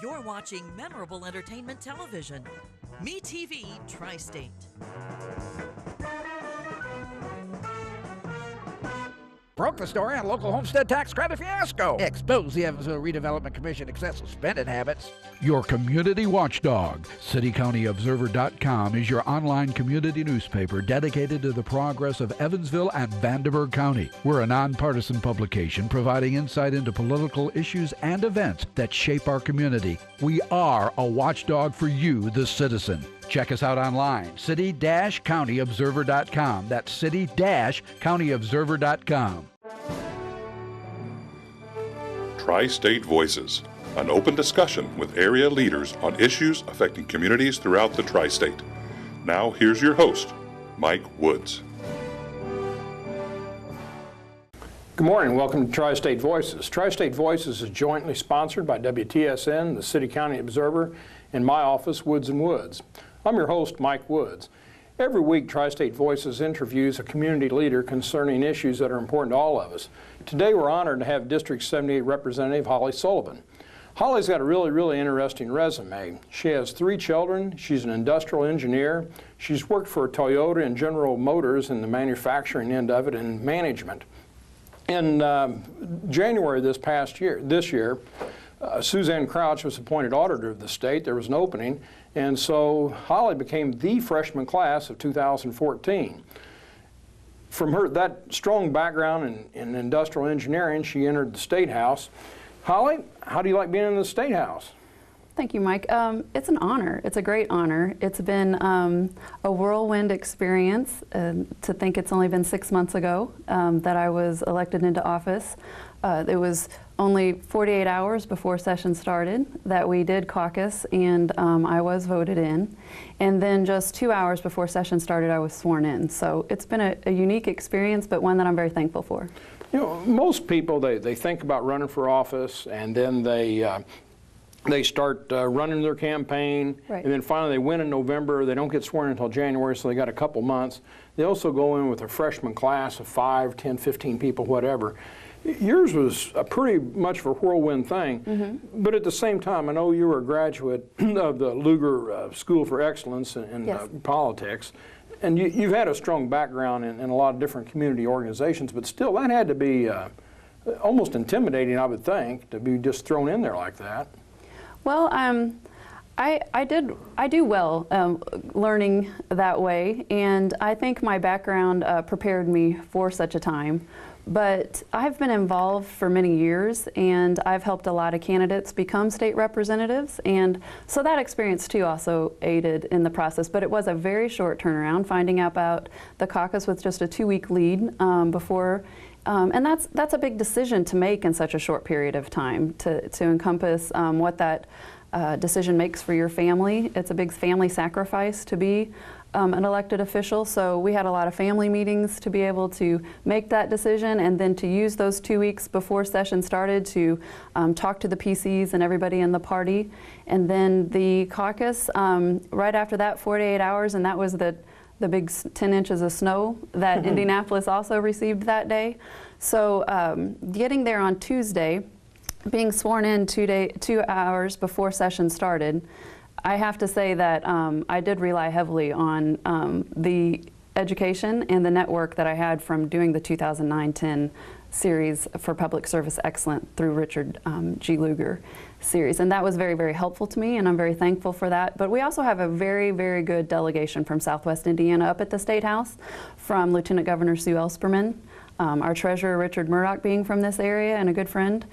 You're watching memorable entertainment television. MeTV Tri-State. Broke the story on local homestead tax credit fiasco. Expose the Evansville Redevelopment Commission excessive spending habits. Your community watchdog. CityCountyObserver.com is your online community newspaper dedicated to the progress of Evansville and Vanderburgh County. We're a nonpartisan publication providing insight into political issues and events that shape our community. We are a watchdog for you, the citizen. Check us out online, city-countyobserver.com. That's city-countyobserver.com. Tri-State Voices, an open discussion with area leaders on issues affecting communities throughout the Tri-State. Now, here's your host, Mike Woods. Good morning. Welcome to Tri-State Voices. Tri-State Voices is jointly sponsored by WTSN, the City County Observer, and my office, Woods & Woods. I'm your host, Mike Woods. Every week, Tri-State Voices interviews a community leader concerning issues that are important to all of us. Today, we're honored to have District 78 Representative Holli Sullivan. Holli's got a really interesting resume. She has 3 children. She's an industrial engineer. She's worked for Toyota and General Motors in the manufacturing end of it and management. In January this year, Suzanne Crouch was appointed auditor of the state. There was an opening, and so Holli became the freshman class of 2014. From that strong background in industrial engineering, she entered the State House. Holli, how do you like being in the State House? Thank you, Mike. It's an honor. It's a great honor. It's been a whirlwind experience. To think it's only been 6 months ago that I was elected into office. It was only 48 hours before session started that we did caucus, and I was voted in. And then just 2 hours before session started, I was sworn in. So it's been a unique experience, but one that I'm very thankful for. You know, most people, they think about running for office, and then they start running their campaign, right. And then finally they win in November. They don't get sworn until January, so they got a couple months. They also go in with a freshman class of 5, 10, 15 people, whatever. Yours was a pretty much of a whirlwind thing, but at the same time, I know you were a graduate of the Lugar School for Excellence in Yes. Politics, and you've had a strong background in a lot of different community organizations, but still that had to be almost intimidating, I would think, to be just thrown in there like that. Well, I do well learning that way, and I think my background prepared me for such a time. But I've been involved for many years, and I've helped a lot of candidates become state representatives, and so that experience too also aided in the process. But it was a very short turnaround, finding out about the caucus with just a 2-week lead before. And that's a big decision to make in such a short period of time, to encompass what that decision makes for your family. It's a big family sacrifice to be an elected official, so we had a lot of family meetings to be able to make that decision, and then to use those 2 weeks before session started to talk to the PCs and everybody in the party. And then the caucus, right after that, 48 hours, and that was the big 10 inches of snow that Indianapolis also received that day. So getting there on Tuesday, being sworn in 2 hours before session started, I have to say that I did rely heavily on the education and the network that I had from doing the 2009-10 series for Public Service Excellence through Richard G. Lugar series. And that was very helpful to me, and I'm very thankful for that. But we also have a very good delegation from Southwest Indiana up at the State House, from Lieutenant Governor Sue Ellspermann, our Treasurer Richard Murdoch being from this area and a good friend.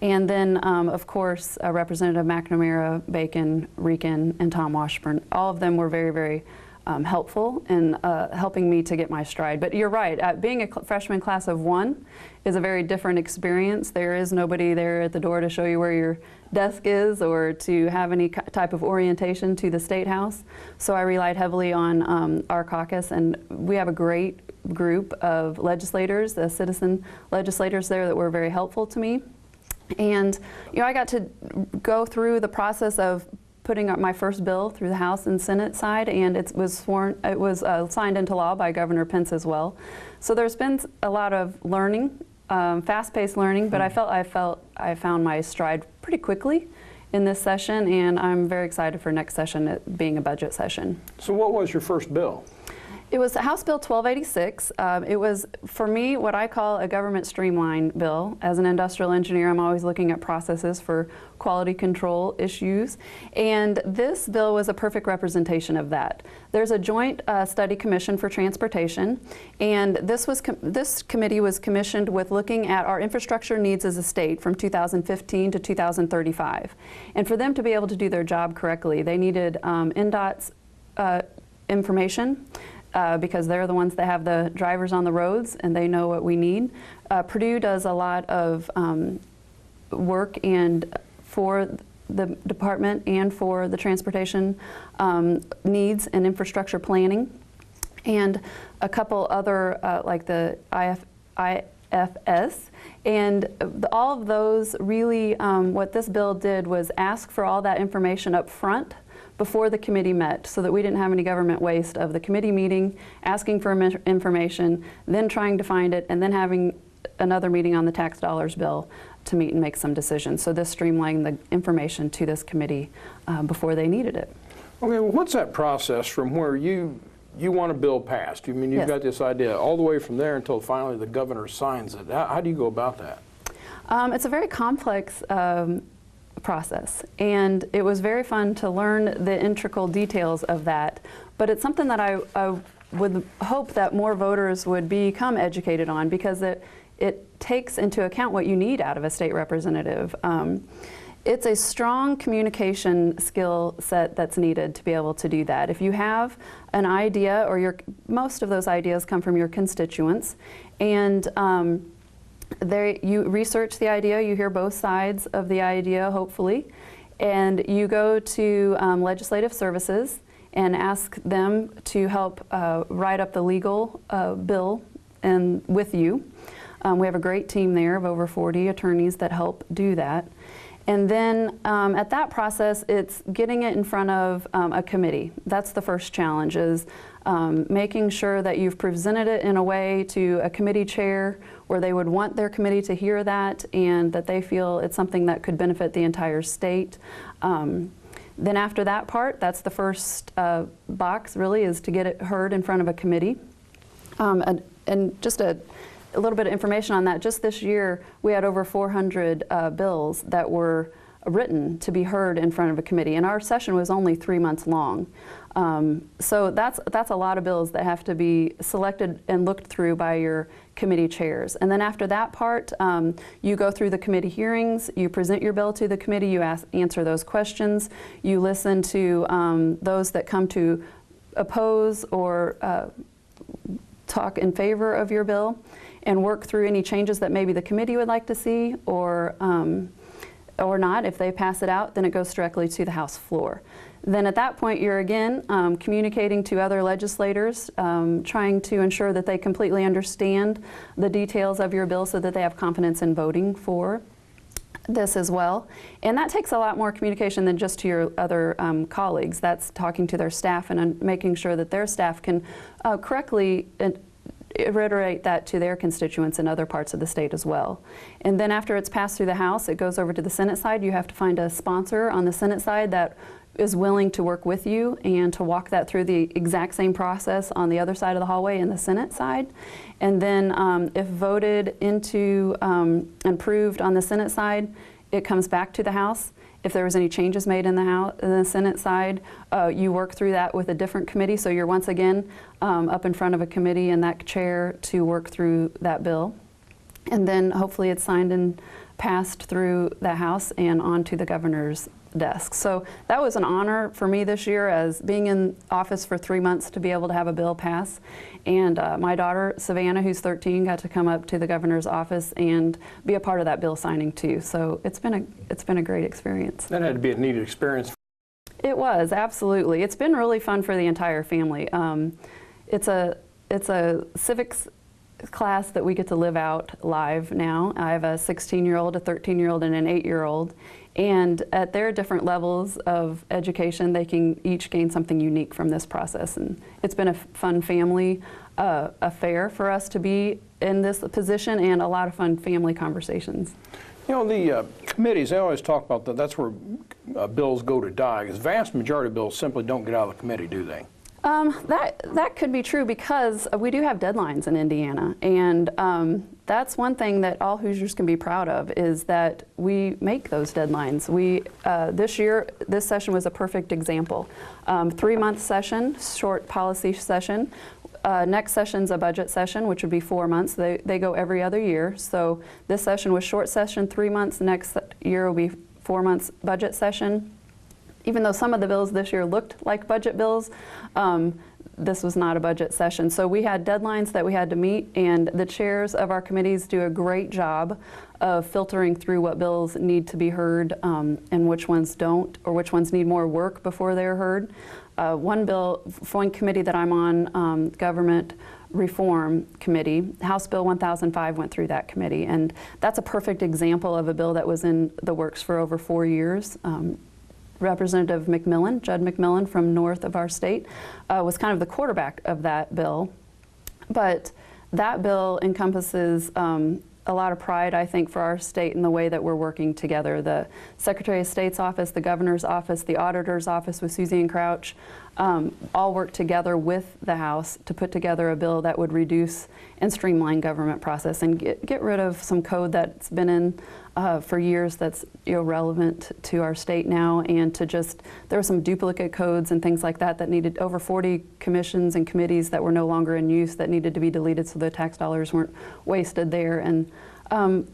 And then, of course, Representative McNamara, Bacon, Rican, and Tom Washburn. All of them were very helpful in helping me to get my stride. But you're right, being a freshman class of 1 is a very different experience. There is nobody there at the door to show you where your desk is or to have any type of orientation to the State House. So I relied heavily on our caucus, and we have a great group of legislators, the citizen legislators there that were very helpful to me. And you know, I got to go through the process of putting up my first bill through the House and Senate side, and it was signed into law by Governor Pence as well. So there's been a lot of learning, fast-paced learning, but I found my stride pretty quickly in this session, and I'm very excited for next session, it being a budget session. So what was your first bill? It was House Bill 1286. It was, for me, what I call a government streamline bill. As an industrial engineer, I'm always looking at processes for quality control issues, and this bill was a perfect representation of that. There's a joint study commission for transportation, and this committee was commissioned with looking at our infrastructure needs as a state from 2015 to 2035. And for them to be able to do their job correctly, they needed NDOT's information, because they're the ones that have the drivers on the roads and they know what we need. Purdue does a lot of work and for the department and for the transportation needs and infrastructure planning. And a couple other like the IFS. And all of those really, what this bill did was ask for all that information up front before the committee met, so that we didn't have any government waste of the committee meeting, asking for information, then trying to find it, and then having another meeting on the tax dollars bill to meet and make some decisions. So this streamlined the information to this committee before they needed it. Okay, well, what's that process from where you want a bill passed? You mean you've Yes. got this idea all the way from there until finally the governor signs it. How do you go about that? It's a very complex process, and it was very fun to learn the integral details of that, but it's something that I would hope that more voters would become educated on, because it takes into account what you need out of a state representative. It's a strong communication skill set that's needed to be able to do that. If you have an idea, or most of those ideas come from your constituents, and you research the idea, you hear both sides of the idea, hopefully, and you go to legislative services and ask them to help write up the legal bill and with you. We have a great team there of over 40 attorneys that help do that. And then at that process, it's getting it in front of a committee. That's the first challenge, is making sure that you've presented it in a way to a committee chair where they would want their committee to hear that, and that they feel it's something that could benefit the entire state. Then after that part, that's the first box, really, is to get it heard in front of a committee. And just a little bit of information on that, just this year we had over 400 bills that were written to be heard in front of a committee, and our session was only 3 months long. So that's a lot of bills that have to be selected and looked through by your committee chairs. And then after that part, you go through the committee hearings, you present your bill to the committee, you answer those questions, you listen to those that come to oppose or talk in favor of your bill, and work through any changes that maybe the committee would like to see, or not. If they pass it out, then it goes directly to the House floor. Then at that point, you're again communicating to other legislators, trying to ensure that they completely understand the details of your bill so that they have confidence in voting for this as well. And that takes a lot more communication than just to your other colleagues. That's talking to their staff and making sure that their staff can correctly reiterate that to their constituents in other parts of the state as well. And then after it's passed through the House, it goes over to the Senate side. You have to find a sponsor on the Senate side that is willing to work with you and to walk that through the exact same process on the other side of the hallway in the Senate side. And then if voted into and approved on the Senate side, it comes back to the House. If there was any changes made in the Senate side, you work through that with a different committee. So you're once again up in front of a committee and that chair to work through that bill. And then hopefully it's signed and passed through the House and onto the governor's desk. So that was an honor for me this year, as being in office for 3 months, to be able to have a bill pass. And my daughter, Savannah, who's 13, got to come up to the governor's office and be a part of that bill signing too. So it's been a great experience. That had to be a neat experience. It was, absolutely. It's been really fun for the entire family. It's a civics class that we get to live out live now. I have a 16-year-old, a 13-year-old, and an 8-year-old. And at their different levels of education, they can each gain something unique from this process. And it's been a fun family affair for us to be in this position, and a lot of fun family conversations. You know, the committees, they always talk about that. That's where bills go to die, because the vast majority of bills simply don't get out of the committee, do they? That could be true because we do have deadlines in Indiana, and that's one thing that all Hoosiers can be proud of, is that we make those deadlines. We this session was a perfect example. 3-month session, short policy session. Next session's a budget session, which would be 4 months. They go every other year. So this session was short session, 3 months. Next year will be 4 months budget session. Even though some of the bills this year looked like budget bills, this was not a budget session. So we had deadlines that we had to meet, and the chairs of our committees do a great job of filtering through what bills need to be heard and which ones don't, or which ones need more work before they're heard. One committee that I'm on, Government Reform Committee, House Bill 1005 went through that committee, and that's a perfect example of a bill that was in the works for over 4 years. Representative McMillan, Judd McMillan from north of our state, was kind of the quarterback of that bill. But that bill encompasses a lot of pride, I think, for our state in the way that we're working together. The Secretary of State's office, the Governor's office, the Auditor's office with Susie and Crouch all work together with the House to put together a bill that would reduce and streamline government process and get rid of some code that's been in for years that's irrelevant to our state now, and to just, there were some duplicate codes and things like that that needed, over 40 commissions and committees that were no longer in use that needed to be deleted so the tax dollars weren't wasted there. And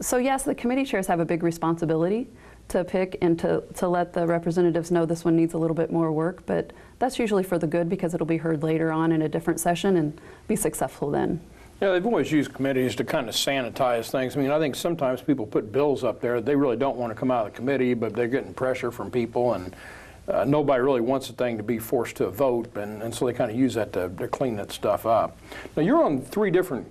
so yes, the committee chairs have a big responsibility to pick and to let the representatives know this one needs a little bit more work, but that's usually for the good because it'll be heard later on in a different session and be successful then. Yeah, they've always used committees to kind of sanitize things. I mean, I think sometimes people put bills up there, they really don't want to come out of the committee, but they're getting pressure from people, and nobody really wants the thing to be forced to a vote, and so they kind of use that to clean that stuff up. Now, you're on 3 different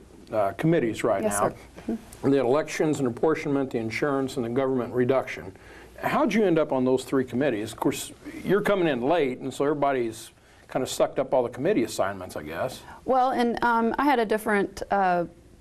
committees right Yes, now. sir. The elections and apportionment, the insurance, and the government reduction. How'd you end up on those 3 committees? Of course, you're coming in late, and so everybody's kind of sucked up all the committee assignments, I guess. Well, and I had a different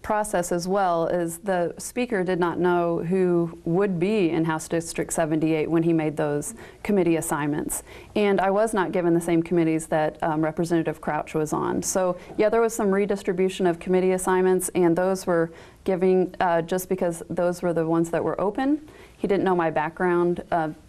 process as well, is the Speaker did not know who would be in House District 78 when he made those committee assignments. And I was not given the same committees that Representative Crouch was on. So yeah, there was some redistribution of committee assignments, and those were giving, just because those were the ones that were open. He didn't know my background.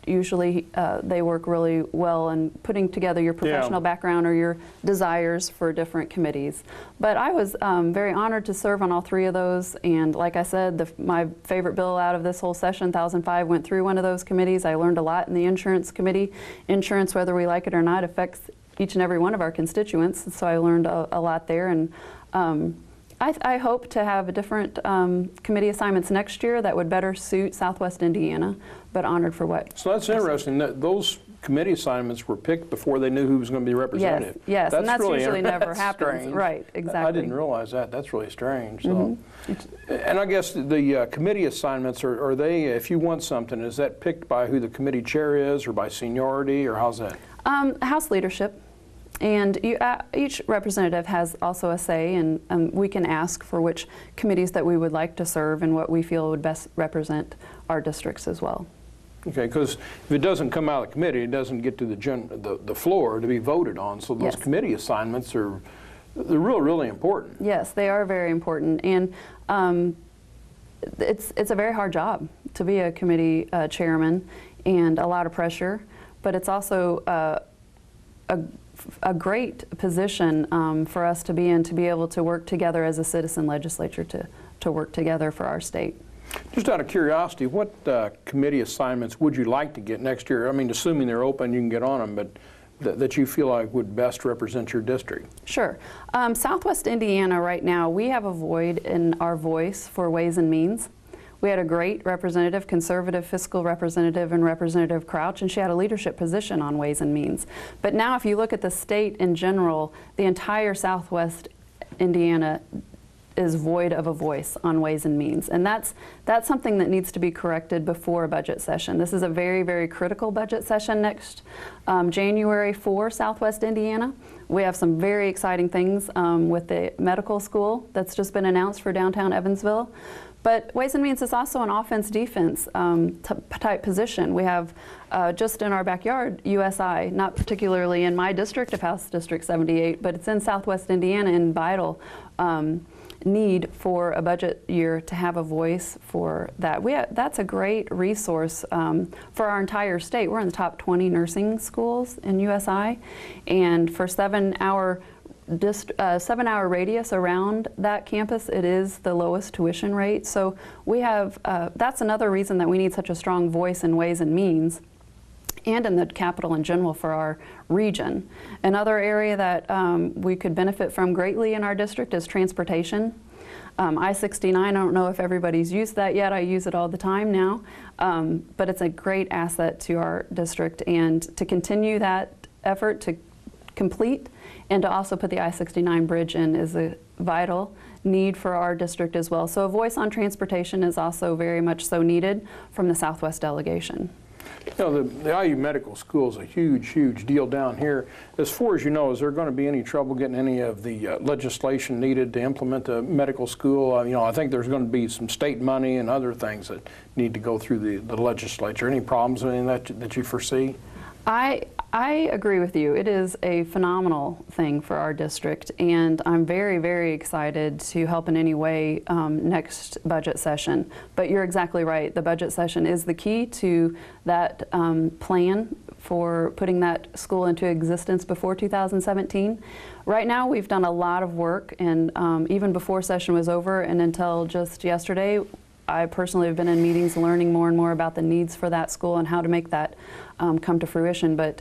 Usually they work really well in putting together your professional background or your desires for different committees. But I was very honored to serve on all 3 of those, and like I said, my favorite bill out of this whole session, 1005, went through one of those committees. I learned a lot in the Insurance Committee. Insurance, whether we like it or not, affects each and every one of our constituents, so I learned a lot there. And I hope to have a different committee assignments next year that would better suit Southwest Indiana, but honored for what. So that's interesting that those committee assignments were picked before they knew who was going to be representative. Yes, and that's really usually never that's happens. Strange. Right, exactly. I didn't realize that. That's really strange. So. And I guess the committee assignments, are they, if you want something, is that picked by who the committee chair is, or by seniority, or how's that? House leadership. And each representative has also a say, and we can ask for which committees that we would like to serve and what we feel would best represent our districts as well. Okay, because if it doesn't come out of the committee, it doesn't get to the floor to be voted on. So those committee assignments they're really important. Yes, they are very important, and it's a very hard job to be a committee chairman, and a lot of pressure. But it's also a great position for us to be in, to be able to work together as a citizen legislature to work together for our state. Just out of curiosity, what committee assignments would you like to get next year? I mean, assuming they're open, you can get on them, but that you feel like would best represent your district? Sure. Southwest Indiana right now, we have a void in our voice for Ways and Means. We had a great representative, conservative fiscal representative, and Representative Crouch, and she had a leadership position on Ways and Means. But now if you look at the state in general, the entire Southwest Indiana is void of a voice on Ways and Means. And that's something that needs to be corrected before a budget session. This is a very, very critical budget session next January for Southwest Indiana. We have some very exciting things with the medical school that's just been announced for downtown Evansville. But Ways and Means is also an offense-defense type position. We have just in our backyard USI, not particularly in my district of House District 78, but it's in Southwest Indiana in vital need for a budget year to have a voice for that. That's a great resource for our entire state. We're in the top 20 nursing schools in USI, and for 7-hour radius around that campus, it is the lowest tuition rate. So we have, that's another reason that we need such a strong voice in Ways and Means and in the capital in general for our region. Another area that we could benefit from greatly in our district is transportation. I-69, I don't know if everybody's used that yet. I use it all the time now, but it's a great asset to our district, and to continue that effort to complete and to also put the I-69 bridge in is a vital need for our district as well. So a voice on transportation is also very much so needed from the Southwest delegation. You know, the IU Medical School is a huge, huge deal down here. As far as you know, is there going to be any trouble getting any of the legislation needed to implement the medical school? You know, I think there's going to be some state money and other things that need to go through the legislature. Any problems with any of that you foresee? I agree with you. It is a phenomenal thing for our district, and I'm very, very excited to help in any way next budget session. But you're exactly right. The budget session is the key to that plan for putting that school into existence before 2017. Right now, we've done a lot of work, and even before session was over and until just yesterday, I personally have been in meetings learning more and more about the needs for that school and how to make that come to fruition. But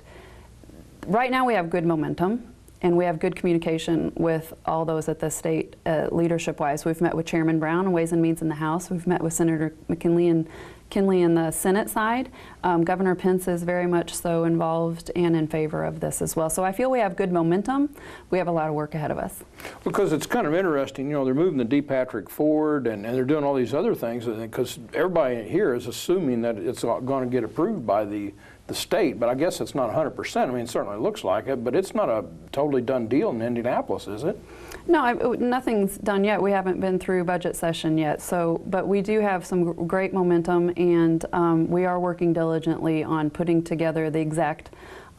right now we have good momentum, and we have good communication with all those at the state leadership-wise. We've met with Chairman Brown on Ways and Means in the House. We've met with Senator McKinley and Kinley in the Senate side. Governor Pence is very much so involved and in favor of this as well. So I feel we have good momentum. We have a lot of work ahead of us. Because it's kind of interesting, you know, they're moving the D. Patrick forward, and they're doing all these other things, because everybody here is assuming that it's going to get approved by the state, but I guess it's not 100%. I mean, it certainly looks like it, but it's not a totally done deal in Indianapolis, is it? No, nothing's done yet. We haven't been through budget session yet. So, but we do have some great momentum, and we are working diligently on putting together the exact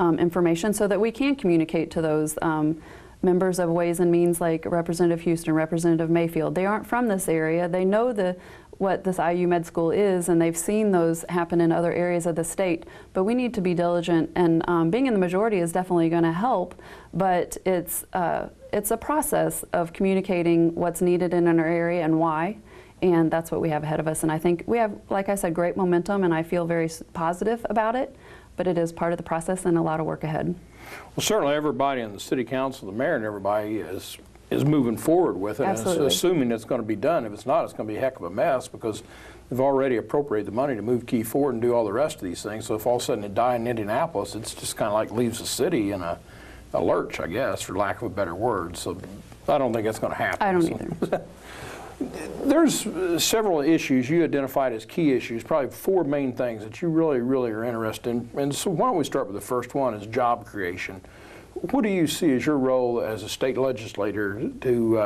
information so that we can communicate to those members of Ways and Means, like Representative Houston, Representative Mayfield. They aren't from this area. They know what this IU Med School is, and they've seen those happen in other areas of the state. But we need to be diligent, and being in the majority is definitely going to help, but it's a process of communicating what's needed in our area and why, and that's what we have ahead of us. And I think we have, like I said, great momentum, and I feel very positive about it, but it is part of the process and a lot of work ahead. Well, certainly everybody in the city council, the mayor and everybody is moving forward with it. Absolutely. And assuming it's going to be done. If it's not, it's going to be a heck of a mess, because they've already appropriated the money to move Key forward and do all the rest of these things. So if all of a sudden it dies in Indianapolis, it's just kind of like leaves the city in a lurch, I guess, for lack of a better word. So I don't think that's going to happen. I don't either. There's several issues you identified as key issues, probably 4 main things that you really, really are interested in. And so why don't we start with the first one, is job creation. What do you see as your role as a state legislator to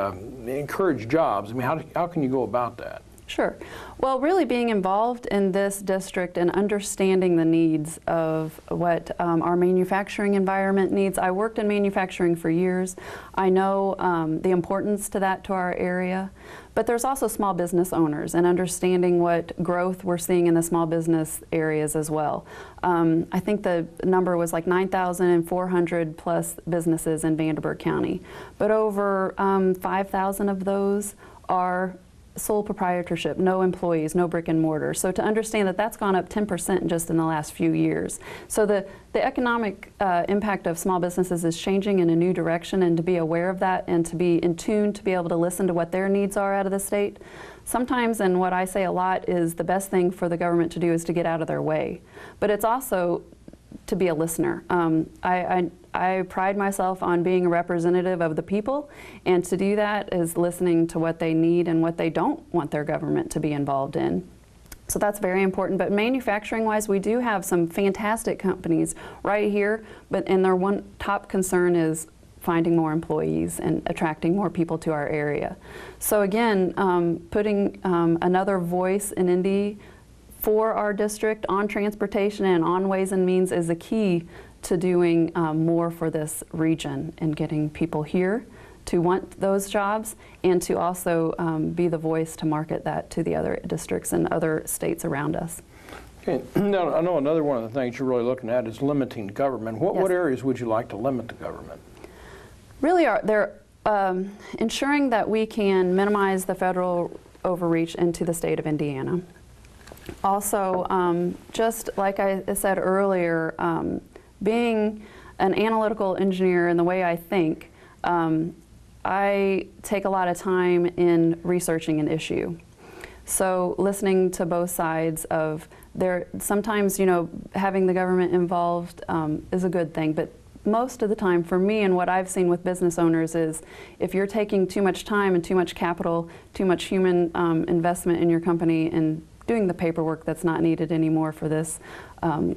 encourage jobs? I mean, how can you go about that? Sure. Well, really being involved in this district and understanding the needs of what our manufacturing environment needs. I worked in manufacturing for years. I know the importance to that to our area. But there's also small business owners, and understanding what growth we're seeing in the small business areas as well. I think the number was like 9,400 plus businesses in Vanderburgh County. But over 5,000 of those are sole proprietorship, no employees, no brick and mortar. So to understand that that's gone up 10% just in the last few years. So the economic impact of small businesses is changing in a new direction, and to be aware of that and to be in tune, to be able to listen to what their needs are out of the state. Sometimes, and what I say a lot, is the best thing for the government to do is to get out of their way. But it's also to be a listener. I pride myself on being a representative of the people, and to do that is listening to what they need and what they don't want their government to be involved in. So that's very important. But manufacturing-wise, we do have some fantastic companies right here, and their one top concern is finding more employees and attracting more people to our area. So again, putting another voice in Indy for our district on transportation and on Ways and Means is the key to doing more for this region and getting people here to want those jobs and to also be the voice to market that to the other districts and other states around us. Okay. Now, I know another one of the things you're really looking at is limiting government. What areas would you like to limit the government? Really, they're ensuring that we can minimize the federal overreach into the state of Indiana. Also, just like I said earlier, being an analytical engineer in the way I think, I take a lot of time in researching an issue. So listening to both sides of sometimes, you know, having the government involved is a good thing, but most of the time for me and what I've seen with business owners is if you're taking too much time and too much capital, too much human investment in your company and doing the paperwork that's not needed anymore for this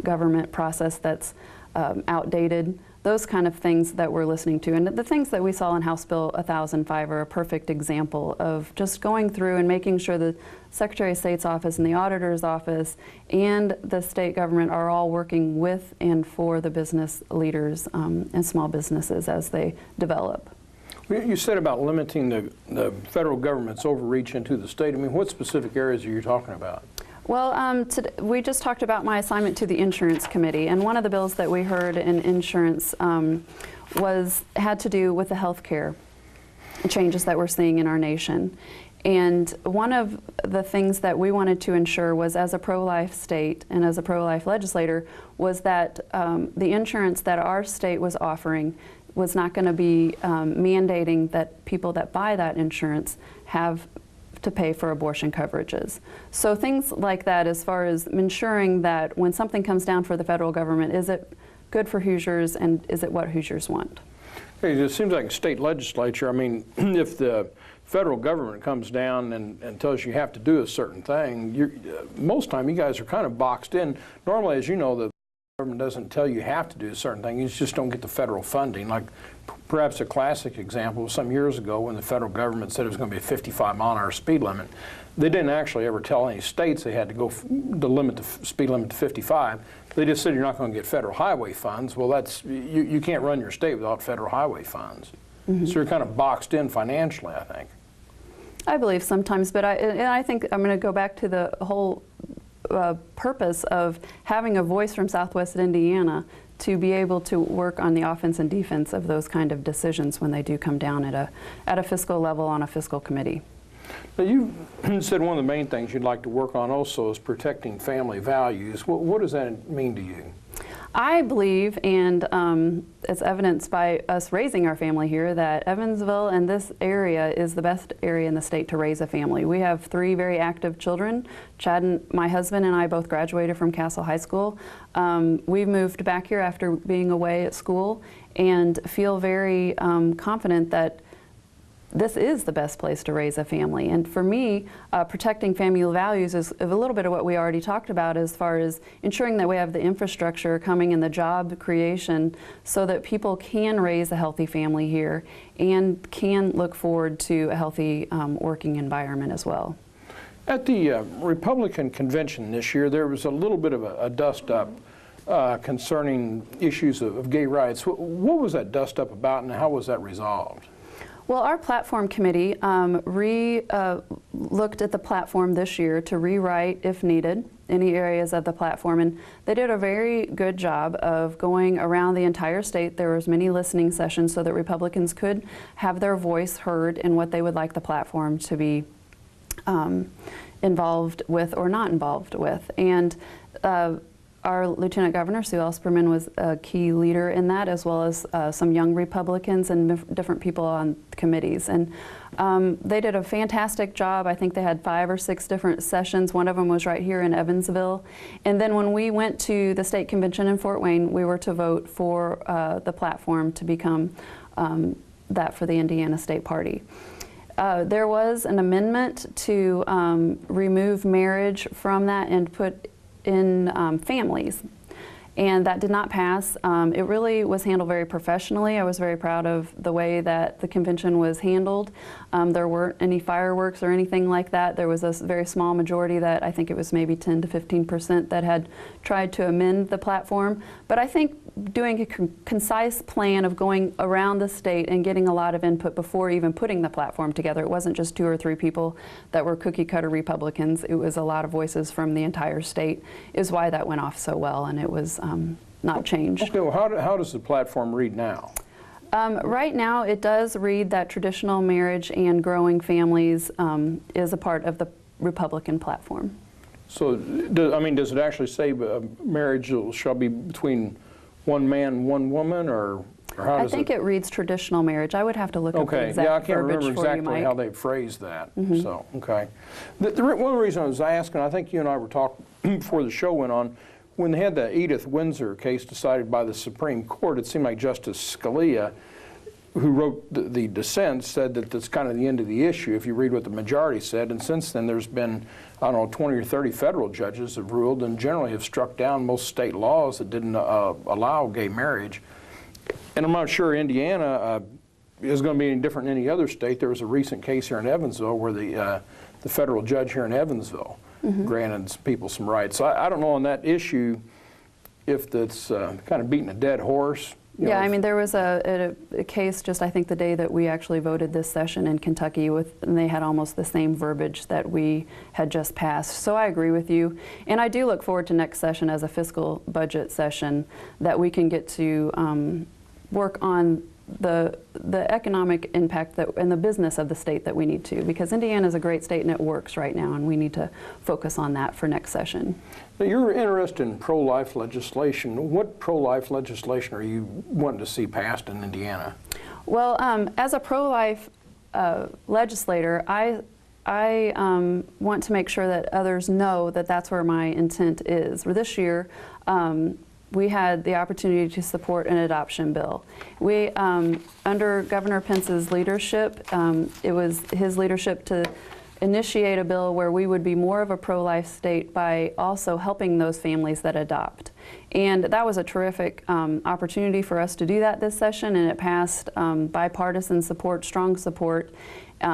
government process that's outdated, those kind of things that we're listening to. And the things that we saw in House Bill 1005 are a perfect example of just going through and making sure the Secretary of State's office and the Auditor's office and the state government are all working with and for the business leaders and small businesses as they develop. You said about limiting the federal government's overreach into the state. I mean, what specific areas are you talking about? Well, we just talked about my assignment to the Insurance Committee, and one of the bills that we heard in insurance had to do with the health care changes that we're seeing in our nation. And one of the things that we wanted to ensure was, as a pro-life state and as a pro-life legislator, was that the insurance that our state was offering was not going to be mandating that people that buy that insurance have to pay for abortion coverages. So things like that, as far as ensuring that when something comes down for the federal government, is it good for Hoosiers and is it what Hoosiers want? Hey, it seems like a state legislature, I mean, if the federal government comes down and tells you have to do a certain thing, most time you guys are kind of boxed in. Normally, as you know, the government doesn't tell you have to do a certain thing, you just don't get the federal funding. Like perhaps a classic example was some years ago when the federal government said it was going to be a 55-mile-an-hour speed limit. They didn't actually ever tell any states they had to go to limit the speed limit to 55. They just said you're not going to get federal highway funds. Well, that's you can't run your state without federal highway funds. Mm-hmm. So you're kind of boxed in financially, I think. I believe sometimes, but I think I'm going to go back to the whole purpose of having a voice from Southwest Indiana to be able to work on the offense and defense of those kind of decisions when they do come down at a fiscal level on a fiscal committee. Now, you said one of the main things you'd like to work on also is protecting family values. What does that mean to you? I believe, and it's evidenced by us raising our family here, that Evansville and this area is the best area in the state to raise a family. We have 3 very active children. Chad and my husband and I both graduated from Castle High School. We've moved back here after being away at school and feel very confident that this is the best place to raise a family. And for me, protecting family values is a little bit of what we already talked about as far as ensuring that we have the infrastructure coming and the job creation so that people can raise a healthy family here and can look forward to a healthy working environment as well. At the Republican convention this year, there was a little bit of a dust-up concerning issues of gay rights. What was that dust-up about and how was that resolved? Well, our platform committee looked at the platform this year to rewrite, if needed, any areas of the platform, and they did a very good job of going around the entire state. There was many listening sessions so that Republicans could have their voice heard in what they would like the platform to be involved with or not involved with. And our Lieutenant Governor, Sue Ellspermann, was a key leader in that, as well as some young Republicans and different people on committees. And they did a fantastic job. I think they had 5 or 6 different sessions. One of them was right here in Evansville. And then when we went to the state convention in Fort Wayne, we were to vote for the platform to become that for the Indiana State Party. There was an amendment to remove marriage from that and put in families. and that did not pass. It really was handled very professionally. I was very proud of the way that the convention was handled. There weren't any fireworks or anything like that. There was a very small majority that, I think it was maybe 10 to 15%, that had tried to amend the platform. But I think doing a concise plan of going around the state and getting a lot of input before even putting the platform together. It wasn't just 2 or 3 people that were cookie cutter Republicans. It was a lot of voices from the entire state, is why that went off so well, and it was not changed. Okay, well, how does the platform read now? Right now it does read that traditional marriage and growing families is a part of the Republican platform. So, does it actually say marriage shall be between one man, one woman, or how does I think it reads traditional marriage. I would have to look up the exact yeah, I can't verbiage remember for you, exactly Mike. how they phrased that. So, okay. One of the reasons I was asking, I think you and I were talking before the show went on, when they had the Edith Windsor case decided by the Supreme Court, it seemed like Justice Scalia, who wrote the dissent, said that that's kind of the end of the issue if you read what the majority said. And since then there's been, I don't know, 20 or 30 federal judges have ruled and generally have struck down most state laws that didn't allow gay marriage. And I'm not sure Indiana is going to be any different than any other state. There was a recent case here in Evansville where the federal judge here in Evansville granted people some rights. So I don't know on that issue if that's kind of beating a dead horse. Yeah, I mean, there was a case just, I think, the day that we actually voted this session in Kentucky, and they had almost the same verbiage that we had just passed. So I agree with you. And I do look forward to next session as a fiscal budget session that we can get to work on the economic impact and the business of the state that we need to, because Indiana is a great state and it works right now, and we need to focus on that for next session. Now, you're interested in pro-life legislation. What pro-life legislation are you wanting to see passed in Indiana? Well, as a pro-life legislator, I want to make sure that others know that that's where my intent is. For this year, we had the opportunity to support an adoption bill. We, under Governor Pence's leadership, it was his leadership to initiate a bill where we would be more of a pro-life state by also helping those families that adopt. And that was a terrific opportunity for us to do that this session, and it passed bipartisan support, strong support,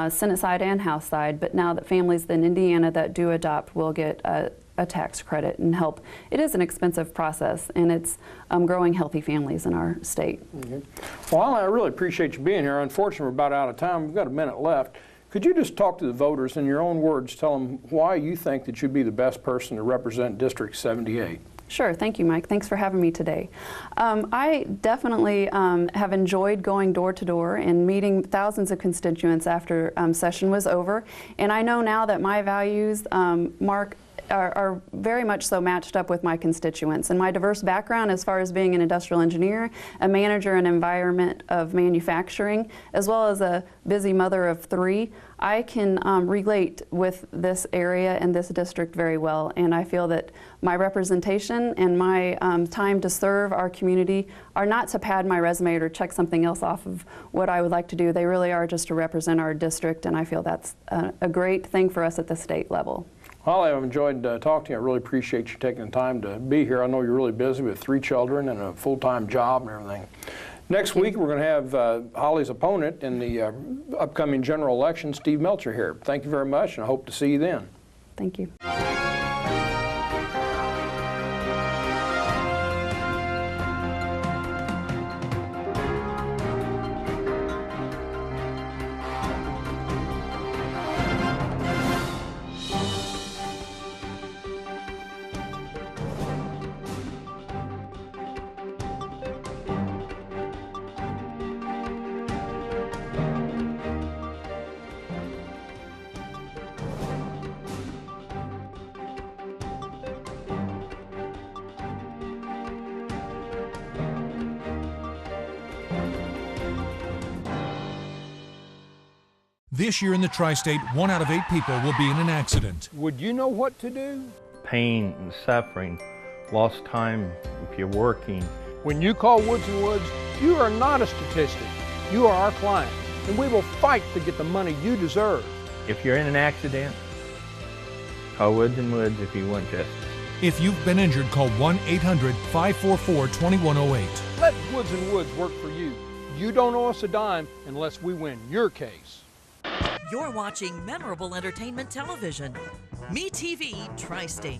Senate side and House side. But now that families in Indiana that do adopt will get a tax credit and help. It is an expensive process, and it's growing healthy families in our state. Well, I really appreciate you being here. Unfortunately, we're about out of time. We've got a minute left. Could you just talk to the voters in your own words, tell them why you think that you'd be the best person to represent District 78? Sure. Thank you, Mike. Thanks for having me today. I definitely have enjoyed going door to door and meeting thousands of constituents after session was over. And I know now that my values, Mark, are very much so matched up with my constituents. And my diverse background as far as being an industrial engineer, a manager in environment of manufacturing, as well as a busy mother of 3, I can relate with this area and this district very well. And I feel that my representation and my time to serve our community are not to pad my resume or check something else off of what I would like to do. They really are just to represent our district, and I feel that's a great thing for us at the state level. Holly, I've enjoyed talking to you. I really appreciate you taking the time to be here. I know you're really busy with 3 children and a full-time job and everything. Next week, we're going to have Holly's opponent in the upcoming general election, Steve Melcher, here. Thank you very much, and I hope to see you then. Thank you. This year in the Tri-State, 1 out of 8 people will be in an accident. Would you know what to do? Pain and suffering, lost time if you're working. When you call Woods & Woods, you are not a statistic. You are our client, and we will fight to get the money you deserve. If you're in an accident, call Woods & Woods if you want justice. If you've been injured, call 1-800-544-2108. Let Woods and Woods work for you. You don't owe us a dime unless we win your case. You're watching memorable entertainment television. Me TV Tri-State.